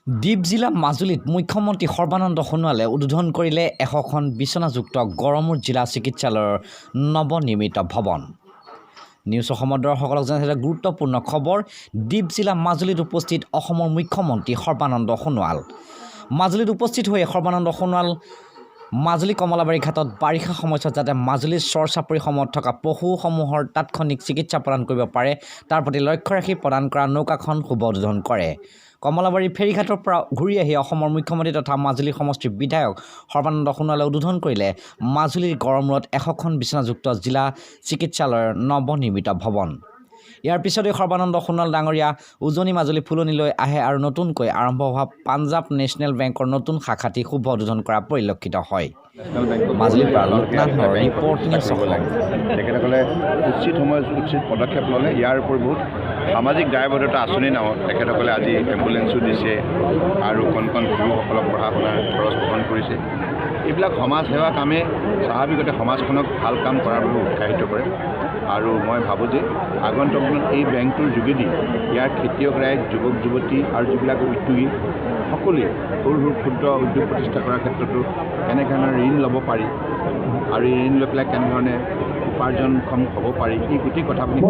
দ্বীপ জিলা মাজুলীত মুখ্যমন্ত্ৰী সৰ্বানন্দ সোণোৱালে উদ্বোধন কৰিলে 100খন বিচনাযুক্ত গড়মূৰ জিলা চিকিৎসালয়ৰ নৱনিৰ্মিত ভৱন। নিউজ অসমৰ দৰ্শকসকলক জনাইছে গুৰুত্বপূৰ্ণ খবৰ। দ্বীপ জিলা মাজুলীত উপস্থিত অসমৰ মুখ্যমন্ত্ৰী সৰ্বানন্দ সোণোৱাল। মাজুলীত উপস্থিত হৈ সৰ্বানন্দ সোণোৱাল মাজুলী কমলাবাৰী ঘাটত বাৰিষা সময়ছোৱাত যাতে মাজুলীৰ চৰ চাপৰিসমূহত থকা পশুসমূহৰ তাৎক্ষণিক চিকিৎসা প্ৰদান কৰিব পাৰে তাৰ প্ৰতি লক্ষ্য ৰাখি প্ৰদান কৰা নৌকাখন শুভ উদ্বোধন কৰে। কমলাবাৰী ফেৰীঘাটৰ পৰা ঘূৰি আহি অসমৰ মুখ্যমন্ত্ৰী তথা মাজুলী সমষ্টিৰ বিধায়ক সৰ্বানন্দ সোণোৱালে উদ্বোধন কৰিলে মাজুলীৰ গড়মূৰত 100খন বিচনাযুক্ত জিলা চিকিৎসালয়ৰ নৱনিৰ্মিত ভৱন। ইয়াৰ পিছতে সৰ্বানন্দ সোণোৱাল ডাঙৰীয়া উজনি মাজুলী ফুলনিলৈ আহে আৰু নতুনকৈ আৰম্ভ হোৱা পাঞ্জাৱ নেশ্যনেল বেংকৰ নতুন শাখাটি শুভ উদ্বোধন কৰা পৰিলক্ষিত হয়। মাজুলীৰ পৰা লোকনাথৰ ৰিপৰ্ট নিউজ অসম। তেখেতসকলে উচিত সময়ত উচিত পদক্ষেপ ল'লে। ইয়াৰ উপৰি বহুত সামাজিক দায়বদ্ধতা আঁচনি নামত তেখেতসকলে আজি এম্বুলেঞ্চো দিছে আৰু কণ শিশুসকলক পঢ়া শুনাৰ খৰচ বহন কৰিছে। এইবিলাক সমাজ সেৱা কামে স্বাভাৱিকতে সমাজখনক ভাল কাম কৰাৰ বাবে উৎসাহিত কৰে আৰু মই ভাবোঁ যে আগন্তুক দিনত এই বেংকটোৰ যোগেদি ইয়াৰ খেতিয়ক ৰাইজ যুৱক যুৱতী আৰু যিবিলাক উদ্যোগী সকলোৱে সৰু সৰু ক্ষুদ্ৰ উদ্যোগ প্ৰতিষ্ঠা কৰাৰ ক্ষেত্ৰতো কেনেধৰণৰ ঋণ ল'ব পাৰি আৰু এই ঋণ লৈ পেলাই কেনেধৰণে উপাৰ্জনক্ষম হ'ব পাৰি এই গোটেই কথাখিনি